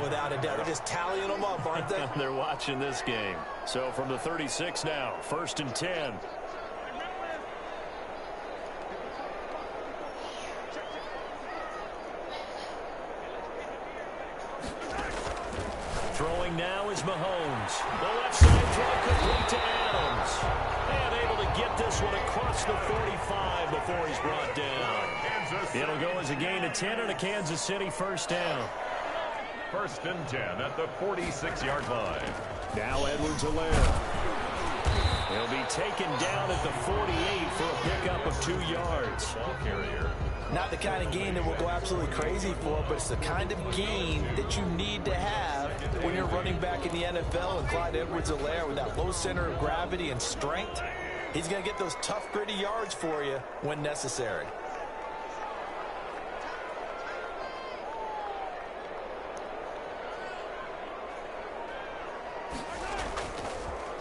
Oh, without a doubt. They're just tallying them up, aren't they? They're watching this game. So from the 36 now, 1st and 10. Throwing now is Mahomes. The left side throw complete to Adams. And able to get this one across the 45 before he's brought down. It'll go as a gain of 10 and a Kansas City first down. 1st and 10 at the 46-yard line. Now Edwards-Helaire. He'll be taken down at the 48 for a pickup of 2 yards. Ball carrier. Not the kind of gain that will go absolutely crazy for, but it's the kind of gain that you need to have when you're running back in the NFL. And Clyde Edwards-Helaire, with that low center of gravity and strength, he's going to get those tough, gritty yards for you when necessary.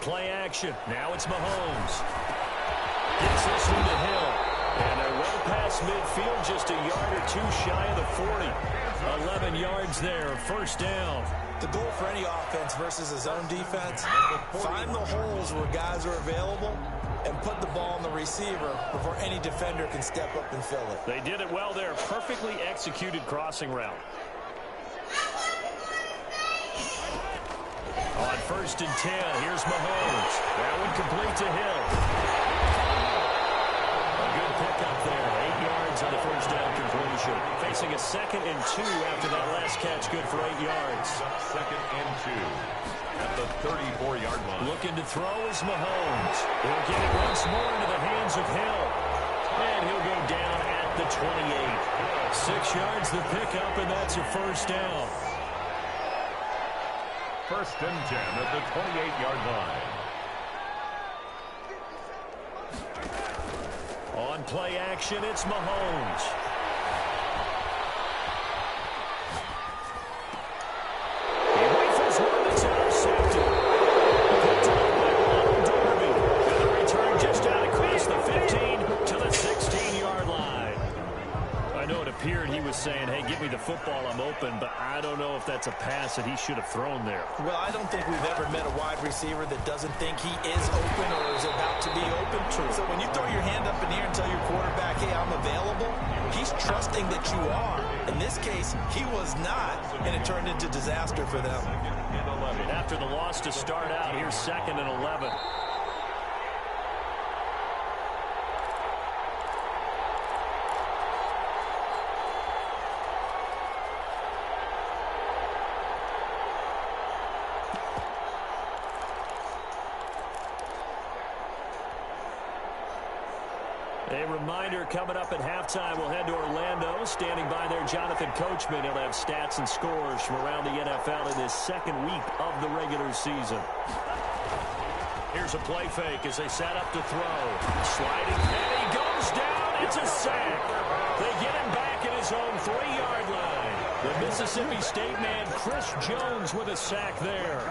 Play action. Now it's Mahomes. Gets this one to Hill. And they're well past midfield, just a yard or 2 shy of the 40. 11 yards there, first down. The goal for any offense versus his own defense, find the holes where guys are available and put the ball on the receiver before any defender can step up and fill it. They did it well there. Perfectly executed crossing route. On 1st and 10, here's Mahomes. That one complete to Hill. A good pickup there. 8 yards on the first down completion. Facing a 2nd and 2 after that last catch. Good for 8 yards. 2nd and 2 at the 34-yard line. Looking to throw is Mahomes. He'll get it once more into the hands of Hill. And he'll go down at the 28. 6 yards the pickup, and that's a first down. 1st and 10 at the 28-yard line. On play action, it's Mahomes. He rifles one that's intercepted. Picked up by Ronald Darby. And the return just out across the 15 to the 16-yard line. I know it appeared he was saying, hey, give me the football, I'm open, but I don't know if that's a pass that he should have thrown there. Well, I don't think we've ever met a wide receiver that doesn't think he is open or is about to be open. So when you throw your hand up in the air and tell your quarterback, hey, I'm available, he's trusting that you are. In this case, he was not, and it turned into disaster for them. After the loss to start out, here's 2nd and 11. A reminder, coming up at halftime, we'll head to Orlando. Standing by there, Jonathan Coachman. He'll have stats and scores from around the NFL in this 2nd week of the regular season. Here's a play fake as they set up to throw. Sliding, and he goes down. It's a sack. They get him back at his own 3-yard line. The Mississippi State man, Chris Jones, with a sack there.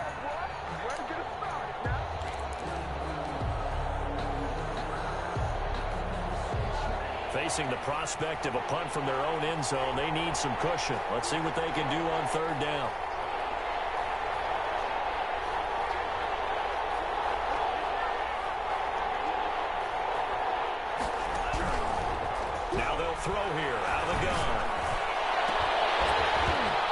Facing the prospect of a punt from their own end zone, they need some cushion. Let's see what they can do on 3rd down. Now they'll throw here out of the gun.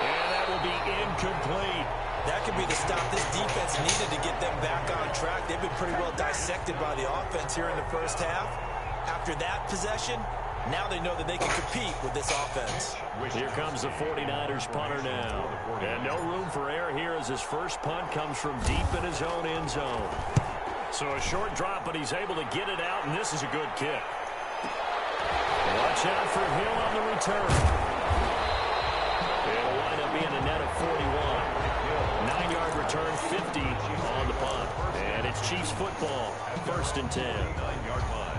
And that will be incomplete. That could be the stop this defense needed to get them back on track. They've been pretty well dissected by the offense here in the first half. After that possession, now they know that they can compete with this offense. Here comes the 49ers punter now. And no room for error here as his first punt comes from deep in his own end zone. So a short drop, but he's able to get it out, and this is a good kick. Watch out for Hill on the return. It'll wind up being a net of 41. 9-yard return, 50 on the punt. And it's Chiefs football, 1st and 10. 9-yard line.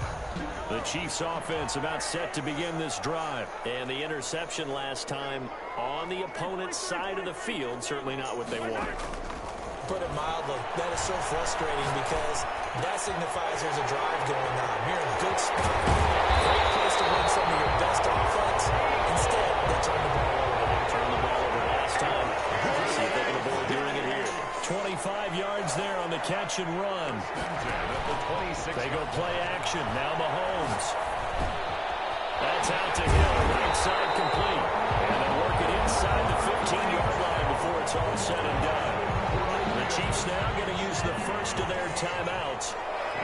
The Chiefs offense about set to begin this drive. And the interception last time on the opponent's side of the field, certainly not what they wanted. Put it mildly, that is so frustrating because that signifies there's a drive going on. You're in a good spot. Great place to win some of your best offense. Instead, they turn the ball over. Turn the ball over last time. 25 yards there on the catch and run. They go play action. Now Mahomes. That's out to Hill. Right side complete. And they'll work it inside the 15-yard line before it's all said and done. The Chiefs now going to use the first of their timeouts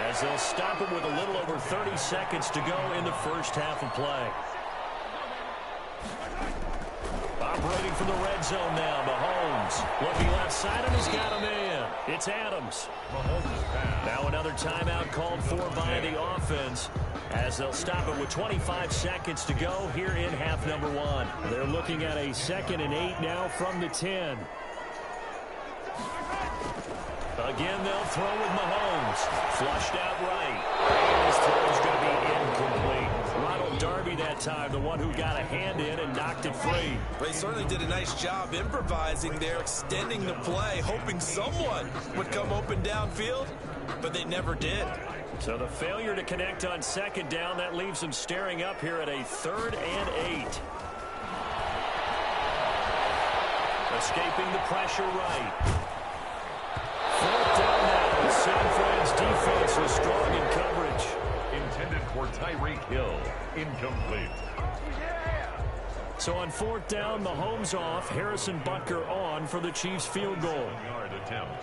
as they'll stop it with a little over 30 seconds to go in the first half of play. Operating from the red zone now, Mahomes. Looking left side, and he's got him in. It's Adams. Now another timeout called for by the offense as they'll stop it with 25 seconds to go here in half number one. They're looking at a 2nd and 8 now from the 10. Again, they'll throw with Mahomes. Flushed out right. This throw's going to be incomplete. Ronald Darby that time, the one who got a hand in and knocked it free. They certainly did a nice job improvising there, extending the play, hoping someone would come open downfield, but they never did. So the failure to connect on 2nd down, that leaves them staring up here at a 3rd and 8. Escaping the pressure right. 4th down now. San Fran's defense is strong in coverage. Intended for Tyreek Hill. Incomplete. So on 4th down, Mahomes off. Harrison Butker on for the Chiefs field goal. 7-yard attempt.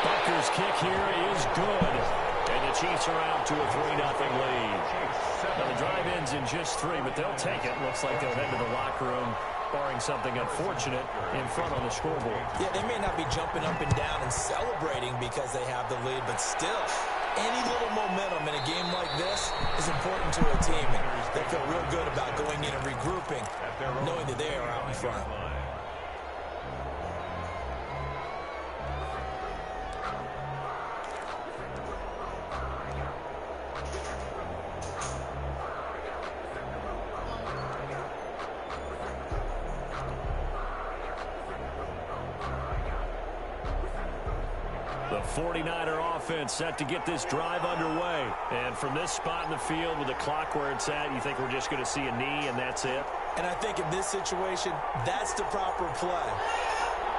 Butker's kick here is good. And the Chiefs are out to a 3-0 lead. Now the drive ends in just 3, but they'll take it. Looks like they'll head to the locker room, barring something unfortunate in front on the scoreboard. Yeah, they may not be jumping up and down and celebrating because they have the lead, but still, any little momentum in a game like this is important to a team. And they feel real good about going in and regrouping, knowing that they are out in front. The 49er offense set to get this drive underway. And from this spot in the field with the clock where it's at, you think we're just going to see a knee and that's it? And I think in this situation, that's the proper play.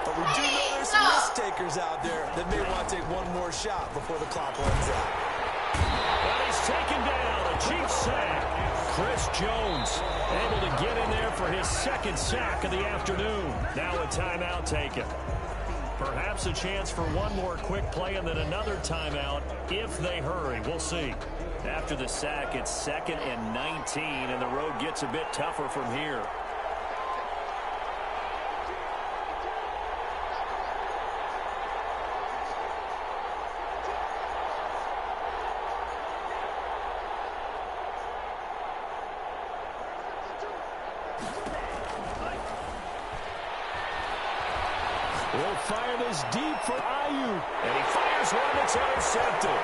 But we do know there's some risk takers out there that may want to take one more shot before the clock runs out. Well, he's taken down. A Chiefs sack. Chris Jones able to get in there for his 2nd sack of the afternoon. Now a timeout taken. Perhaps a chance for one more quick play and then another timeout if they hurry. We'll see. After the sack, it's 2nd and 19, and the road gets a bit tougher from here. He'll fire this deep for Ayuk. And he fires one that's intercepted.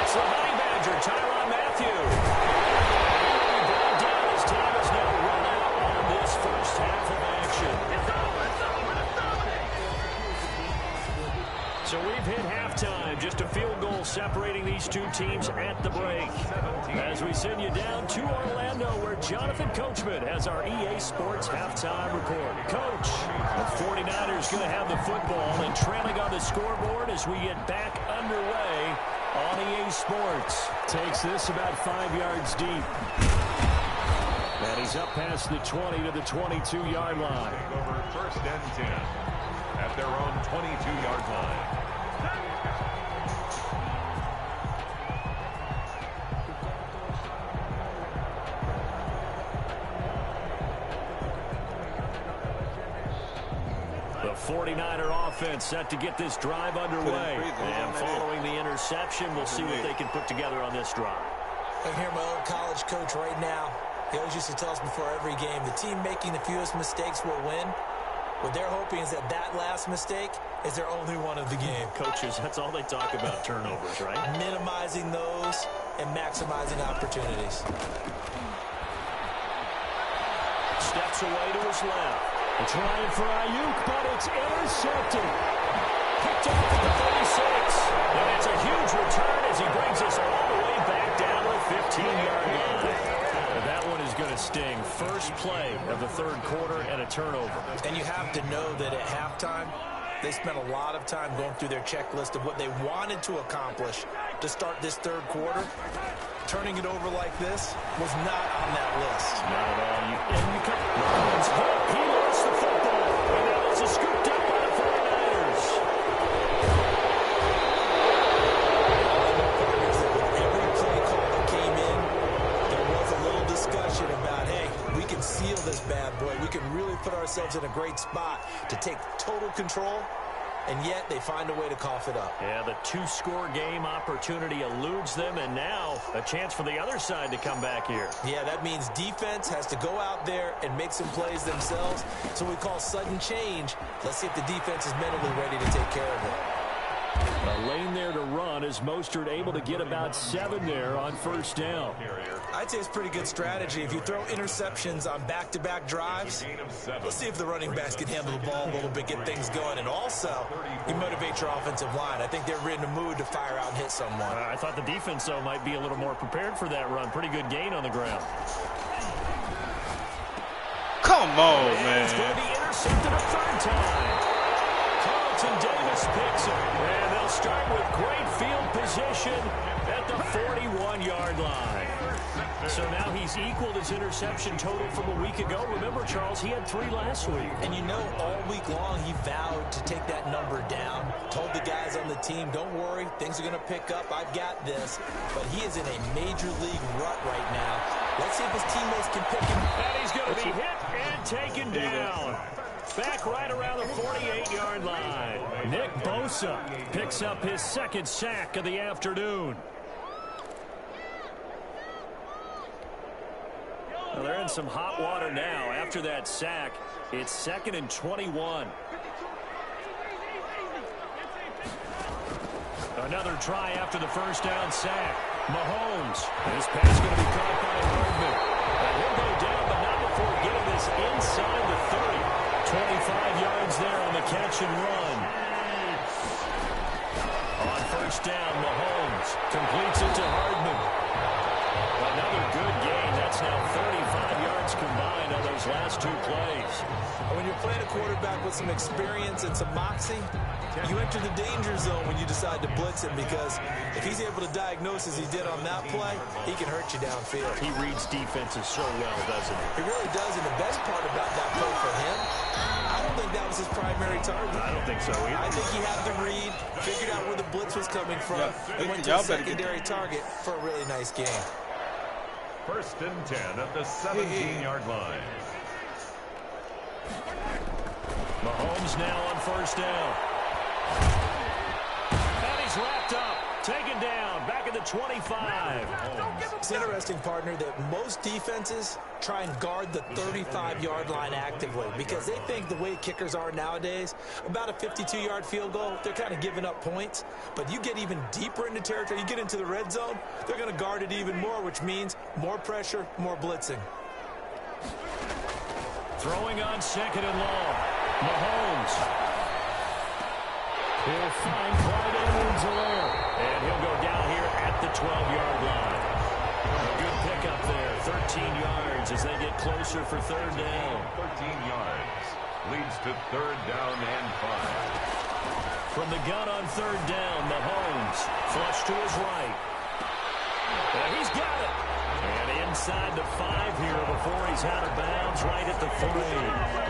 It's the Honey Badger, Tyrann Mathieu. He will be brought down as time is now run out on this first half of action. So we've hit halftime. Just a field goal separating these two teams at the break. As we send you down to Orlando, where Jonathan Coachman has our EA Sports halftime report. Coach, the 49ers going to have the football and trailing on the scoreboard as we get back underway on EA Sports. Takes this about 5 yards deep. And he's up past the 20 to the 22-yard line. Over 1st and 10 at their own 22-yard line. The 49er offense set to get this drive underway. And following the interception, we'll see what they can put together on this drive. I hear my old college coach right now. He always used to tell us before every game, the team making the fewest mistakes will win. What they're hoping is that that last mistake is their only one of the game. Coaches, that's all they talk about, turnovers, right? Minimizing those and maximizing opportunities. Steps away to his left. Trying for Ayuk, but it's intercepted. Picked off at the 36. And it's a huge return as he brings us all the way back down to the 15-yard line. That one is going to sting first play of the third quarter and a turnover. And you have to know that at halftime, they spent a lot of time going through their checklist of what they wanted to accomplish to start this third quarter. Turning it over like this was not on that list. Not at all. Rollins hit. He lost the football. And now it's a scooped up by the 49ers. Every play call that came in, there was a little discussion about, hey, we can seal this bad boy. We can really put ourselves in a great spot to take total control. And yet they find a way to cough it up. Yeah, the two-score game opportunity eludes them, and now a chance for the other side to come back here. Yeah, that means defense has to go out there and make some plays themselves. So we call sudden change. Let's see if the defense is mentally ready to take care of it. A lane there to run. Is Mostert able to get about 7 there on first down? I'd say it's pretty good strategy. If you throw interceptions on back-to-back drives, let's see if the running backs can handle the ball a little bit, get things going. And also, you motivate your offensive line. I think they're in the mood to fire out and hit someone. I thought the defense, though, might be a little more prepared for that run. Pretty good gain on the ground. Come on, man. It's going to be intercepted a third time. Carlton Davis picks it. And they'll start with great field position at the 41-yard line. So now he's equaled his interception total from a week ago. Remember, Charles, he had 3 last week. And you know, all week long he vowed to take that number down. Told the guys on the team, don't worry, things are going to pick up. I've got this. But he is in a major league rut right now. Let's see if his teammates can pick him. And he's going to be hit and taken down. Back right around the 48-yard line. Nick Bosa picks up his second sack of the afternoon. Well, they're in some hot water now. After that sack, it's 2nd and 21. Another try after the first down sack. Mahomes. This pass going to be caught by Hardman. He'll go down, but not before getting this inside the 30. 25 yards there on the catch and run. On first down, Mahomes completes it to Hardman. Another good gain. That's now 35 yards combined on those last 2 plays. When you're playing a quarterback with some experience and some moxie, you enter the danger zone when you decide to blitz him, because if he's able to diagnose as he did on that play, he can hurt you downfield. He reads defenses so well, doesn't he? He really does, and the best part about that play for him, I don't think that was his primary target. I don't think so either. I think he had the read, figured out where the blitz was coming from, and went to a secondary target for a really nice game. 1st and 10 at the 17-yard line. Mahomes now on first down. And he's wrapped up. Taken down. Back at the 25. It's interesting, partner, that most defenses try and guard the 35-yard line actively because they think the way kickers are nowadays, about a 52-yard field goal, they're kind of giving up points. But you get even deeper into territory, you get into the red zone, they're going to guard it even more, which means more pressure, more blitzing. Throwing on 2nd and long. Mahomes. He'll find Clyde Edwards-Helaire. And he'll go down here at the 12-yard line. A good pickup there. 13 yards as they get closer for 3rd down. 13 yards. Leads to 3rd down and 5. From the gun on 3rd down, Mahomes. Flush to his right. And he's got it. And inside the 5 here before he's out of bounds, right at the 3.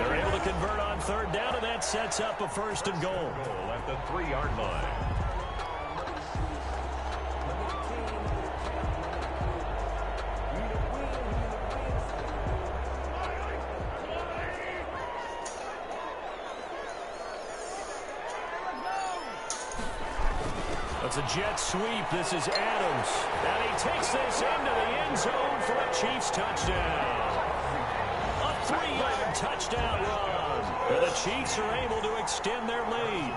They're able to convert on 3rd down, and that sets up a 1st and goal. Goal at the 3-yard line. It's a jet sweep. This is Adams. And he takes this into the end zone for a Chiefs touchdown. A 3-yard touchdown run. And the Chiefs are able to extend their lead.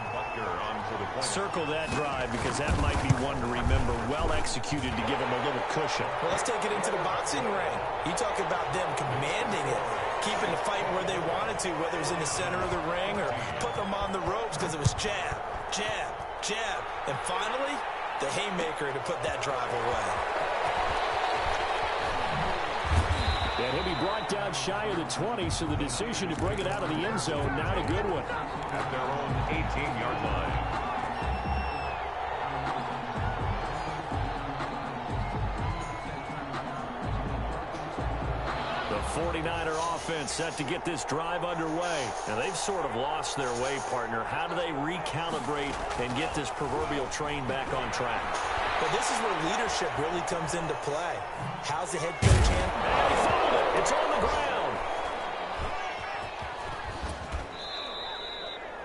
Circle that drive because that might be one to remember. Well executed to give them a little cushion. Well, let's take it into the boxing ring. You talk about them commanding it, keeping the fight where they wanted to, whether it was in the center of the ring or putting them on the ropes because it was jab, jab, jab, and finally, the haymaker to put that drive away. And He'll be brought down shy of the 20, so the decision to bring it out of the end zone, not a good one. At their own 18-yard line. The 49er offense set to get this drive underway. Now, they've sort of lost their way, partner. How do they recalibrate and get this proverbial train back on track? But this is where leadership really comes into play. How's the head coach handling? And he fouled it. It's on the ground.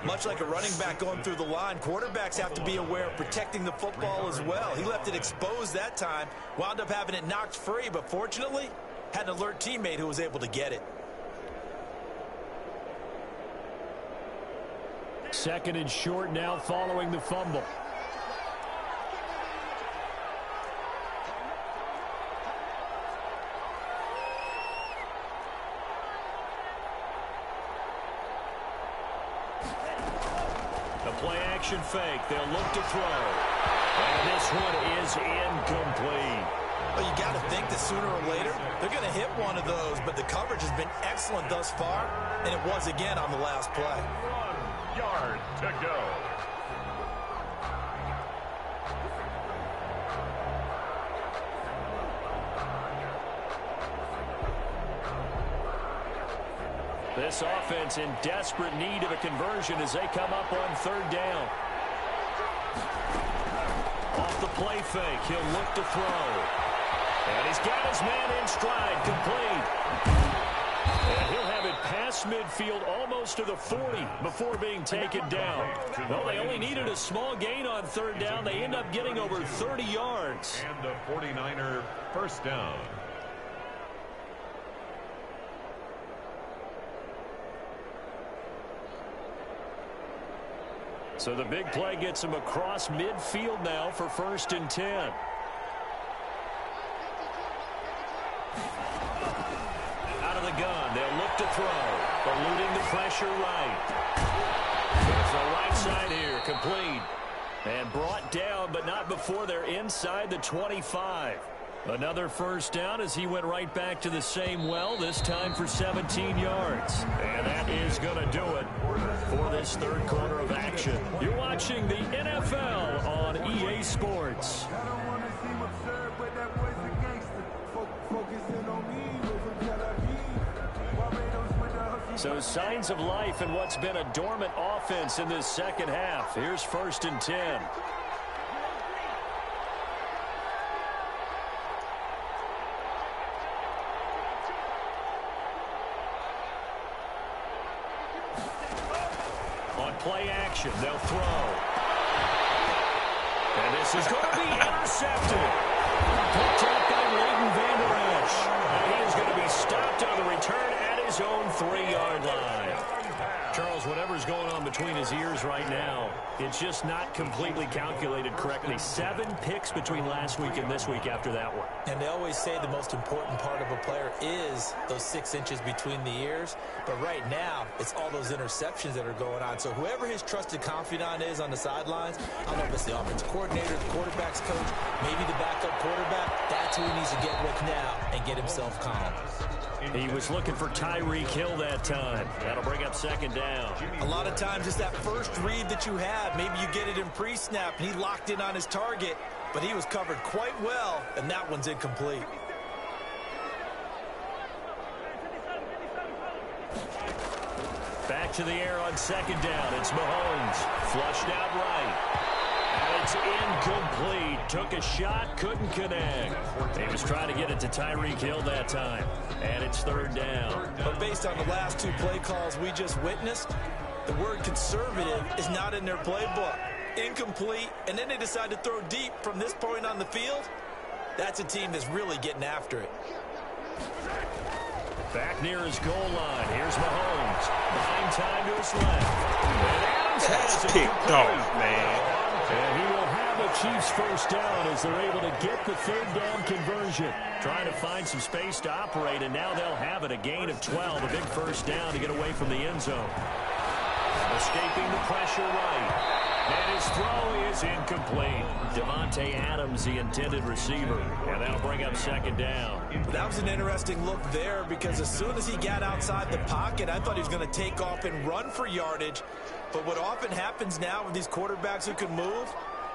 Much like a running back going through the line, quarterbacks have to be aware of protecting the football as well. He left it exposed that time, wound up having it knocked free, but fortunately, had an alert teammate who was able to get it. Second and short now following the fumble. The play-action fake. They'll look to throw. And this one is incomplete. Well, you got to think that sooner or later, they're going to hit one of those, but the coverage has been excellent thus far, and it was again on the last play. 1 yard to go. This offense in desperate need of a conversion as they come up on third down. Off the play fake, he'll look to throw. And he's got his man in stride, complete. And he'll have it past midfield almost to the 40 before being taken down. Well, they only needed a small gain on third down. They end up getting over 30 yards. And the 49er first down. So the big play gets him across midfield now for 1st and 10. Out of the gun, they'll look to throw. Eluding the pressure right. Goes the right side here, complete. And brought down, but not before they're inside the 25. Another first down as he went right back to the same well, this time for 17 yards. And that is going to do it for this third quarter of action. You're watching the NFL on EA Sports. So signs of life in what's been a dormant offense in this second half. Here's 1st and 10. On play action, they'll throw. And this is going to be intercepted. Picked up by Leighton Vander Esch. And he is going to be stopped on the return at his own 3-yard line. Charles, whatever's going on between his ears right now, it's just not completely calculated correctly. 7 picks between last week and this week after that one. And they always say the most important part of a player is those 6 inches between the ears. But right now, it's all those interceptions that are going on. So whoever his trusted confidant is on the sidelines, I don't know if it's the offensive coordinator, the quarterback's coach, maybe the backup quarterback, that's who he needs to get with now and get himself calm. He was looking for Tyreek Hill that time. That'll bring up 2nd down. A lot of times it's that first read that you have. Maybe you get it in pre-snap, and he locked in on his target, but he was covered quite well, and that one's incomplete. Back to the air on 2nd down. It's Mahomes. Flushed out right. And it's incomplete. Took a shot, couldn't connect. He was trying to get it to Tyreek Hill that time. And it's 3rd down. But based on the last 2 play calls we just witnessed, the word conservative is not in their playbook. Incomplete, and then they decide to throw deep from this point on the field. That's a team that's really getting after it. Back near his goal line. Here's Mahomes. Buying time to his left. And Adams has it picked off, man. And he will have the Chiefs first down as they're able to get the 3rd down conversion. Trying to find some space to operate, and now they'll have it. A gain of 12, a big first down to get away from the end zone. Escaping the pressure right. And his throw is incomplete. Devontae Adams, the intended receiver. And that'll bring up second down. That was an interesting look there because as soon as he got outside the pocket, I thought he was going to take off and run for yardage. But what often happens now with these quarterbacks who can move,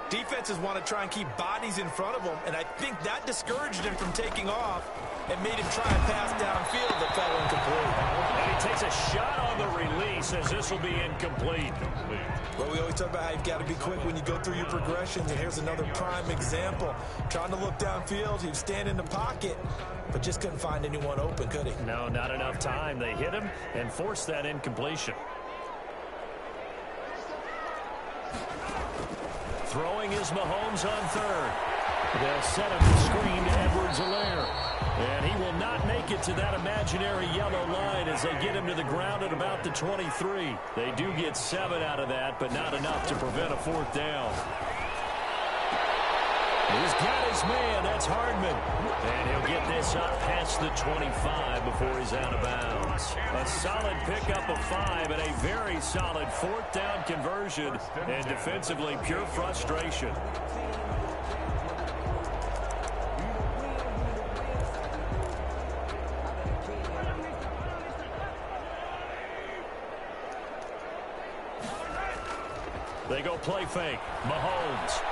defenses want to try and keep bodies in front of them, and I think that discouraged him from taking off and made him try and pass downfield that fell incomplete. And he takes a shot on the release as this will be incomplete. Well, we always talk about how you've got to be quick when you go through your progressions, and here's another prime example. Trying to look downfield, he was standing in the pocket, but just couldn't find anyone open, could he? No, not enough time. They hit him and forced that incompletion. Throwing is Mahomes on third. They'll set up the screen to Edwards-Helaire. And he will not make it to that imaginary yellow line as they get him to the ground at about the 23. They do get 7 out of that, but not enough to prevent a fourth down. He's got his man. That's Hardman. And he'll get this up past the 25 before he's out of bounds. A solid pickup of 5 and a very solid fourth down conversion. And defensively, pure frustration. They go play fake. Mahomes.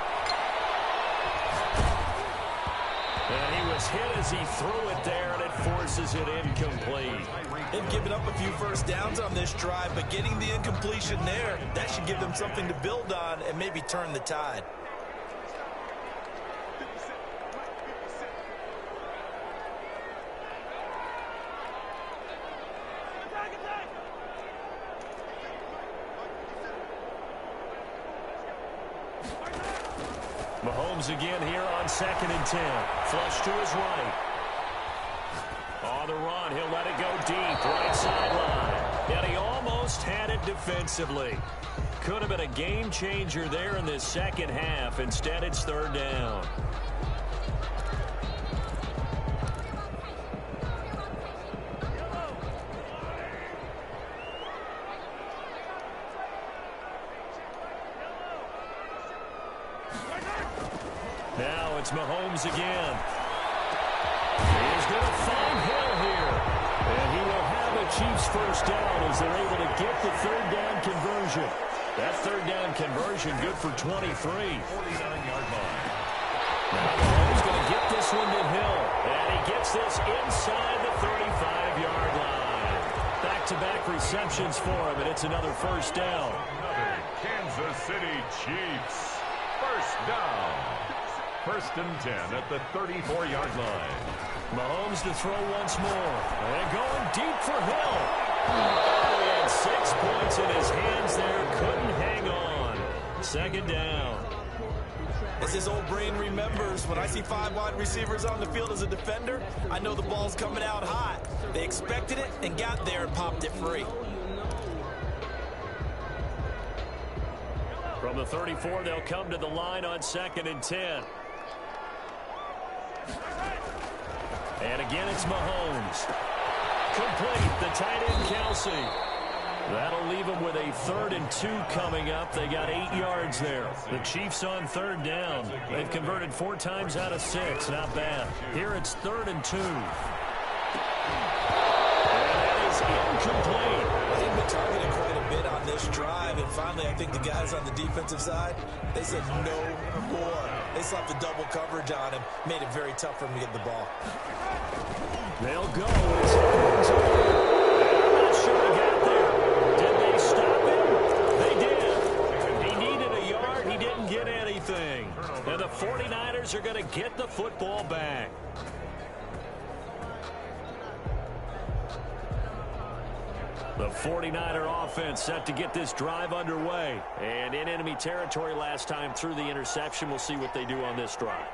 And he was hit as he threw it there, and it forces it incomplete. They've given up a few first downs on this drive, but getting the incompletion there, that should give them something to build on and maybe turn the tide. Mahomes again here on 2nd and 10. Flush to his right. On the run, he'll let it go deep, right sideline. And he almost had it defensively. Could have been a game changer there in this second half. Instead, it's third down. Now it's Mahomes again. He's going to find Hill here. And he will have a Chiefs first down as they're able to get the third down conversion. That third down conversion good for 23. 49-yard line. Now Mahomes going to get this one to Hill. And he gets this inside the 35-yard line. Back-to-back receptions for him, and it's another first down. Another Kansas City Chiefs. First down. 1st and 10 at the 34-yard line. Mahomes to throw once more. And going deep for Hill. Oh, he had 6 points in his hands there. Couldn't hang on. Second down. As his old brain remembers, when I see 5 wide receivers on the field as a defender, I know the ball's coming out hot. They expected it and got there and popped it free. From the 34, they'll come to the line on 2nd and 10. And again, it's Mahomes. Complete, the tight end, Kelsey. That'll leave them with a 3rd and 2 coming up. They got 8 yards there. The Chiefs on third down. They've converted 4 times out of 6. Not bad. Here it's 3rd and 2. And that is incomplete. They've been targeted quite a bit on this drive, and finally I think the guys on the defensive side, they said no more. They slapped the double coverage on him, made it very tough for him to get the ball. They'll go. It's I'm not sure he got there. Did they stop him? They did. He needed a yard. He didn't get anything. And the 49ers are going to get the football back. The 49er offense set to get this drive underway. And in enemy territory last time through the interception. We'll see what they do on this drive.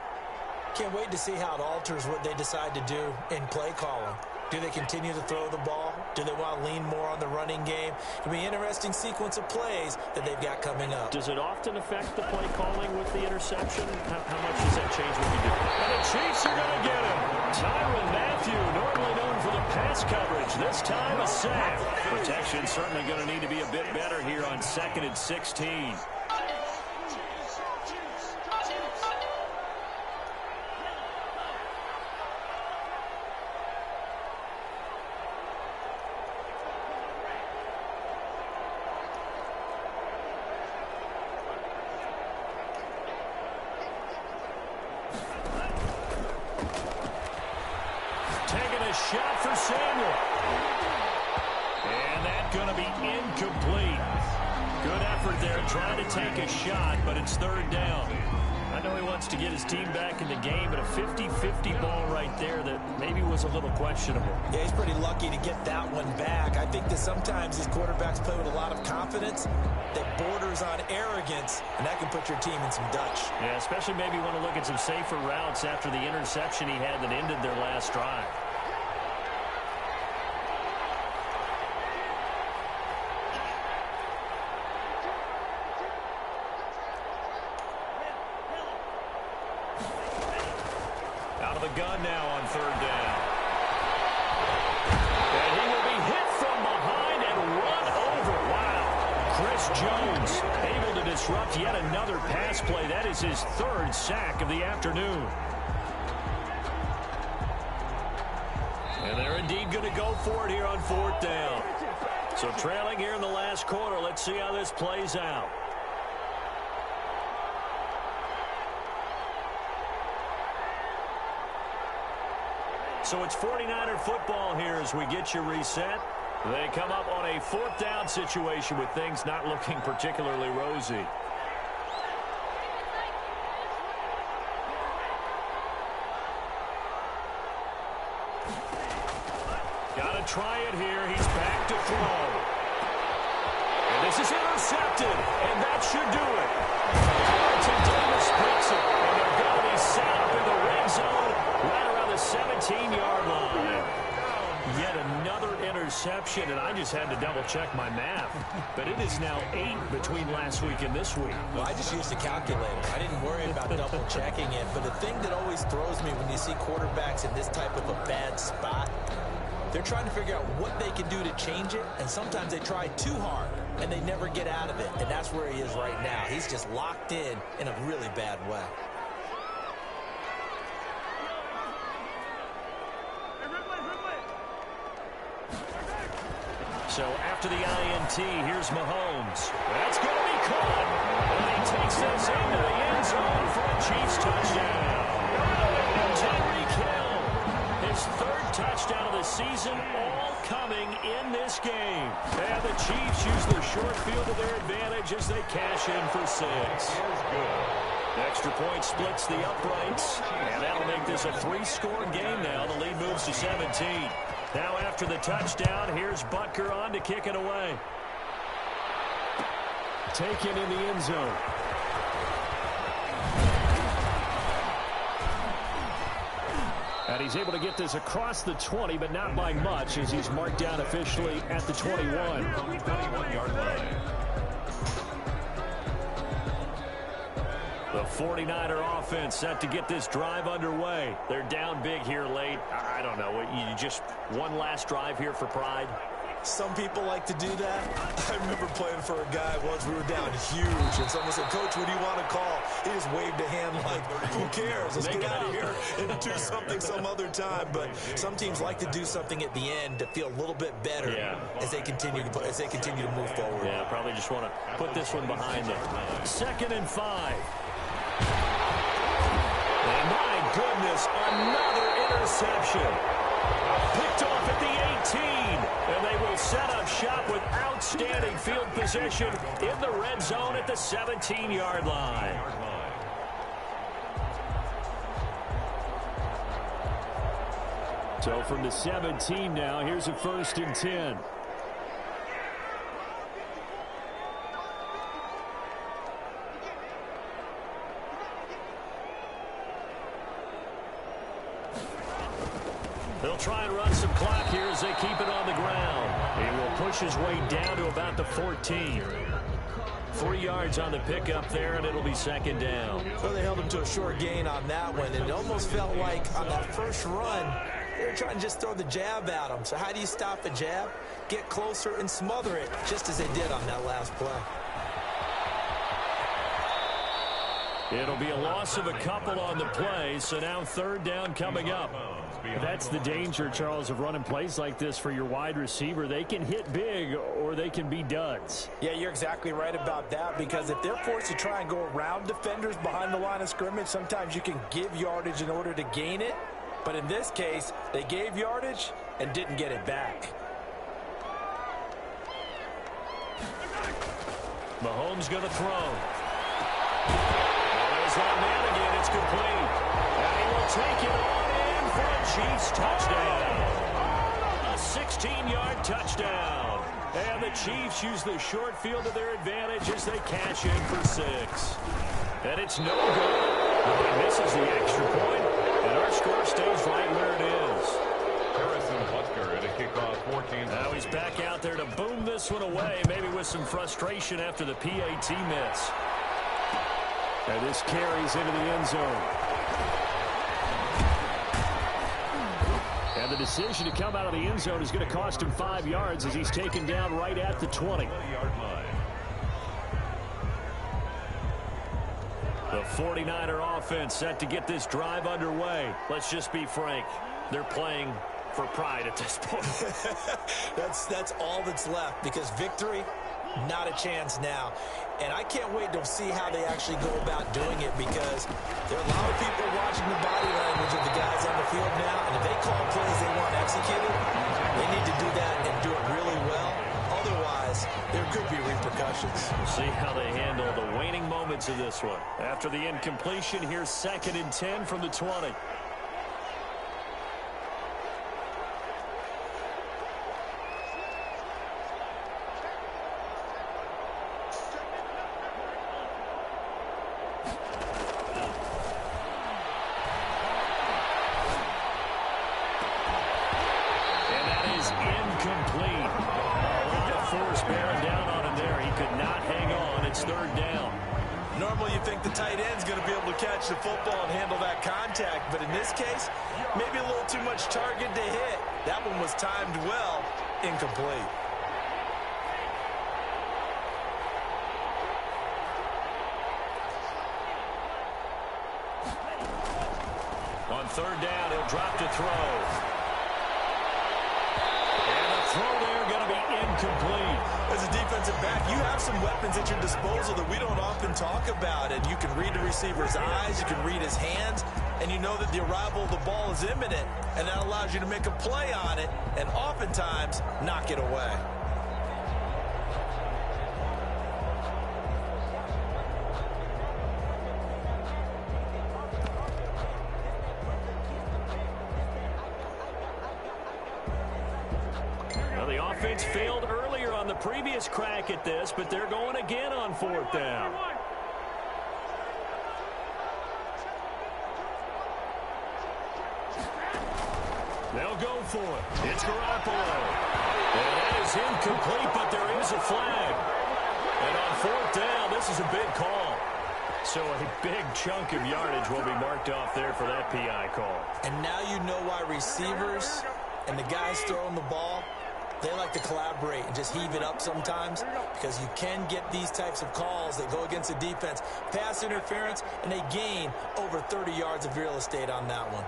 Can't wait to see how it alters what they decide to do in play calling. Do they continue to throw the ball? Do they want to lean more on the running game? It'll be an interesting sequence of plays that they've got coming up. Does it often affect the play calling with the interception? How much does that change what you do? And the Chiefs are going to get him. Tyrann Mathieu, normally known for the pass coverage. This time a sack. Protection certainly going to need to be a bit better here on 2nd and 16. a shot for Samuel. And that's going to be incomplete. Good effort there trying to take a shot, but it's third down. I know he wants to get his team back in the game, but a 50-50 ball right there that maybe was a little questionable. Yeah, he's pretty lucky to get that one back. I think that sometimes these quarterbacks play with a lot of confidence that borders on arrogance, and that can put your team in some Dutch. Yeah, especially maybe want to look at some safer routes after the interception he had that ended their last drive. Gun now on third down. And he will be hit from behind and run over. Wow. Chris Jones able to disrupt yet another pass play. That is his third sack of the afternoon. And they're indeed going to go for it here on fourth down. So trailing here in the last quarter. Let's see how this plays out. So it's 49er football here as we get you reset. They come up on a fourth down situation with things not looking particularly rosy. Got to try it here. He's back to throw. And this is intercepted, and that should do it. Carlton Davis breaks it, and they're going to be set up in the red zone right around the 17-yard line. Yet another interception, and I just had to double-check my math. But it is now 8 between last week and this week. Well, I just used a calculator. I didn't worry about double-checking it. But the thing that always throws me when you see quarterbacks in this type of a bad spot, they're trying to figure out what they can do to change it, and sometimes they try too hard, and they never get out of it. And that's where he is right now. He's just locked in a really bad way. So after the INT, here's Mahomes. That's going to be caught. And he takes this into the end zone for a Chiefs touchdown. Tyreek Hill, his third touchdown of the season, all coming in this game. And the Chiefs use their short field to their advantage as they cash in for 6. The extra point splits the uprights, and that'll make this a 3-score game now. The lead moves to 17. Now after the touchdown, here's Butker on to kick it away. Taken in the end zone. And he's able to get this across the 20, but not by much, as he's marked down officially at the 21. 21-yard line. The 49er offense set to get this drive underway. They're down big here late. I don't know. You just one last drive here for pride? Some people like to do that. I remember playing for a guy once. We were down huge, and someone said, "Coach, what do you want to call?" He just waved a hand like, "Who cares? Let's get out of here and do something some other time." But some teams like to do something at the end to feel a little bit better as they continue to move forward. Yeah, probably just want to put this one behind them. 2nd and 5. And my goodness, another interception. Picked off at the 18. And they will set up shop with outstanding field position in the red zone at the 17-yard line. So from the 17 now, here's a 1st and 10. They'll try and run some clock here as they keep it on the ground. He will push his way down to about the 14. 3 yards on the pickup there, and it'll be 2nd down. So they held him to a short gain on that one, and it almost felt like on that first run, they were trying to just throw the jab at him. So how do you stop a jab? Get closer and smother it, just as they did on that last play. It'll be a loss of a couple on the play, so now 3rd down coming up. That's the danger, Charles, of running plays like this for your wide receiver. They can hit big or they can be duds. Yeah, you're exactly right about that, because if they're forced to try and go around defenders behind the line of scrimmage, sometimes you can give yardage in order to gain it. But in this case, they gave yardage and didn't get it back. Mahomes going to throw. There's that man again. It's complete. And he will take it on in for a Chiefs touchdown. A 16-yard touchdown. And the Chiefs use the short field to their advantage as they cash in for 6. And it's no good. He misses the extra point, and our score stays right where it is. Harrison Butker at a kickoff 14. Now he's back out there to boom this one away, maybe with some frustration after the PAT miss. And this carries into the end zone. And the decision to come out of the end zone is going to cost him 5 yards as he's taken down right at the 20-yard line. The 49er offense set to get this drive underway. Let's just be frank. They're playing for pride at this point. That's all that's left, because victory, not a chance now. And I can't wait to see how they actually go about doing it, because there are a lot of people watching the body language of the guys on the field now, and if they call plays they want executed, they need to do that and do it really well. Otherwise, there could be repercussions. We'll see how they handle the waning moments of this one. After the incompletion, here's 2nd and 10 from the 20. The football and handle that contact, but in this case, maybe a little too much target to hit. That one was timed well, incomplete. On 3rd down, he'll drop to throw. And the throw there going to be incomplete. As a defensive back, you have some weapons at your disposal that we don't often talk about. And you can read the receiver's eyes, you can read his hands, and you know that the arrival of the ball is imminent. And that allows you to make a play on it and oftentimes knock it away. The offense failed earlier on the previous crack at this, but they're going again on 4th down. They'll go for it. It's Garoppolo. And that is incomplete, but there is a flag. And on 4th down, this is a big call. So a big chunk of yardage will be marked off there for that PI call. And now you know why receivers and the guys throwing the ball, they like to collaborate and just heave it up sometimes, because you can get these types of calls that go against the defense. Pass interference, and they gain over 30 yards of real estate on that one.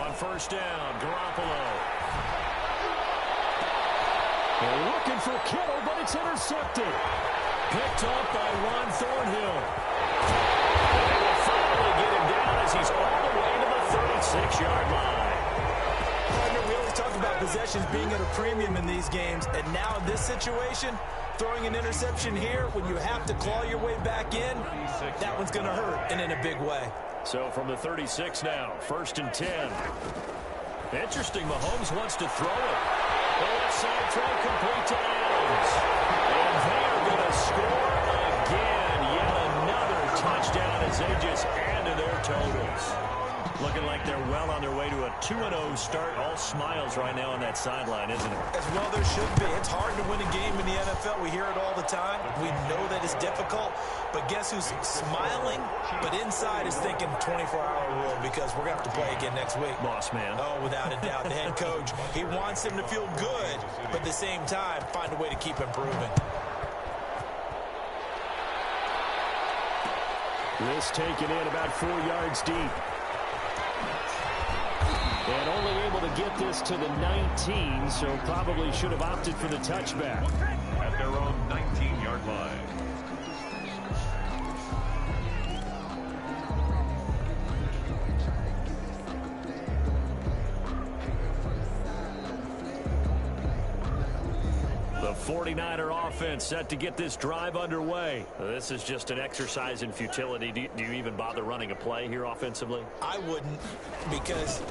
On 1st down, Garoppolo. They're looking for Kittle, but it's intercepted. Picked up by Ron Thornhill. And they will finally get him down as he's all the way to the 36-yard line. Partner, we always talk about possessions being at a premium in these games, and now in this situation, throwing an interception here when you have to claw your way back in, that one's going to hurt, and in a big way. So from the 36 now, 1st and 10. Interesting, Mahomes wants to throw it. The left side throw complete to Adams. And they are going to score again. Yet another touchdown as they just add to their totals. Looking like they're well on their way to a 2-0 start. All smiles right now on that sideline, isn't it? As well there should be. It's hard to win a game in the NFL. We hear it all the time. We know that it's difficult. But guess who's smiling, but inside is thinking 24-hour rule, because we're going to have to play again next week. Boss man. Oh, without a doubt. The head coach, he wants them to feel good, but at the same time, find a way to keep improving. This taken in about 4 yards deep. And only able to get this to the 19, so probably should have opted for the touchback. At their own 19-yard line. 49er offense set to get this drive underway. This is just an exercise in futility. Do you even bother running a play here offensively? I wouldn't, because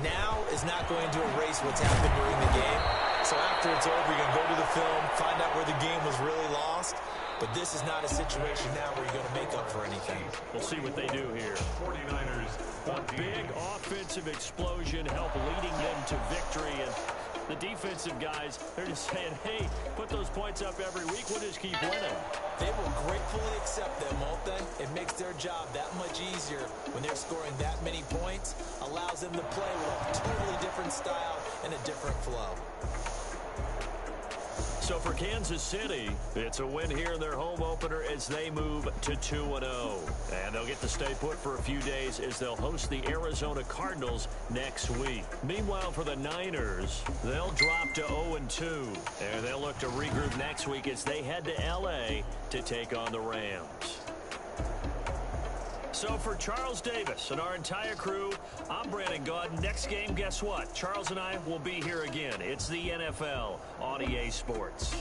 now is not going to erase what's happened during the game. So after it's over, you're going to go to the film, find out where the game was really lost. But this is not a situation now where you're going to make up for anything. We'll see what they do here. 49ers. A big offensive explosion helped leading them to victory. And the defensive guys, they're just saying, hey, put those points up every week. We'll just keep winning. They will gratefully accept them, won't they? It makes their job that much easier when they're scoring that many points. Allows them to play with a totally different style and a different flow. So for Kansas City, it's a win here in their home opener as they move to 2-0. And they'll get to stay put for a few days as they'll host the Arizona Cardinals next week. Meanwhile, for the Niners, they'll drop to 0-2. And they'll look to regroup next week as they head to L.A. to take on the Rams. So for Charles Davis and our entire crew, I'm Brandon Gaudin. Next game, guess what? Charles and I will be here again. It's the NFL on EA Sports.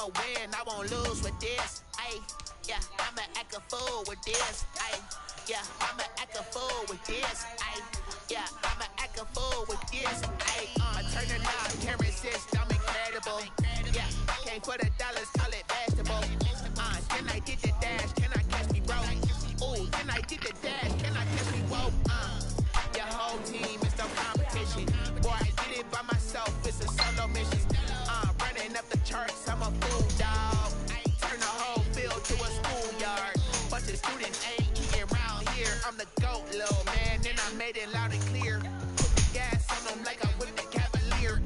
Win, I won't lose with this. Ay, yeah, I'ma act a fool with this. Ay, yeah, I'ma act a fool with this. Ay, yeah, I'ma act a fool with this. Ay, I turn it up, can't resist, I'm incredible. Yeah, came for the dollars, call it vegetable. Then I did the dash, can I catch me, bro? Ooh, then I did the dash, can I catch me, whoa? Your whole team is no competition. Boy, I did it by myself, it's a solo mission. Running up the charts, I'm a fool, dog. Turn the whole field to a schoolyard. Bunch of students ain't eating around here. I'm the GOAT, little man, and I made it loud and clear. Put the gas on them like I whipped the Cavalier.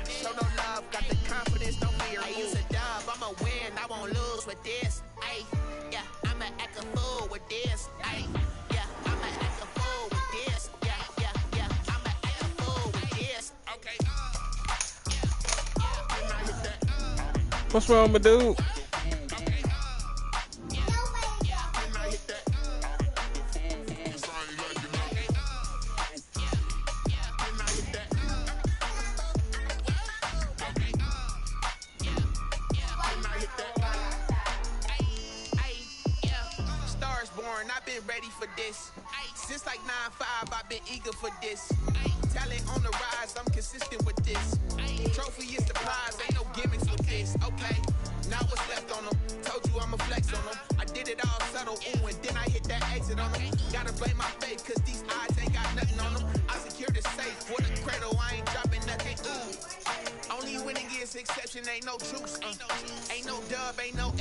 Show no love, got the confidence, no fear. I use a dub, I'ma win, I won't lose with this. Ay, yeah, I'ma act a fool with this. Ay, yeah, I'ma act a fool with this. Yeah, I'ma act a fool with this. Okay. What's wrong, my dude? Stars born, I've been ready for this. Since like 9-5, I've been eager for this. Talent on the rise, I'm consistent with this. Trophy is the prize, ain't no gimmicks with this. Okay, now what's left on them? Told you I'ma flex on them. I did it all subtle, ooh, and then I hit that exit. it on them. Gotta blame my faith, cause these odds ain't got nothing on them. I secure the safe for the cradle, I ain't dropping nothing. Ooh. Only winning is exception, ain't no truce. Ain't no dub, ain't no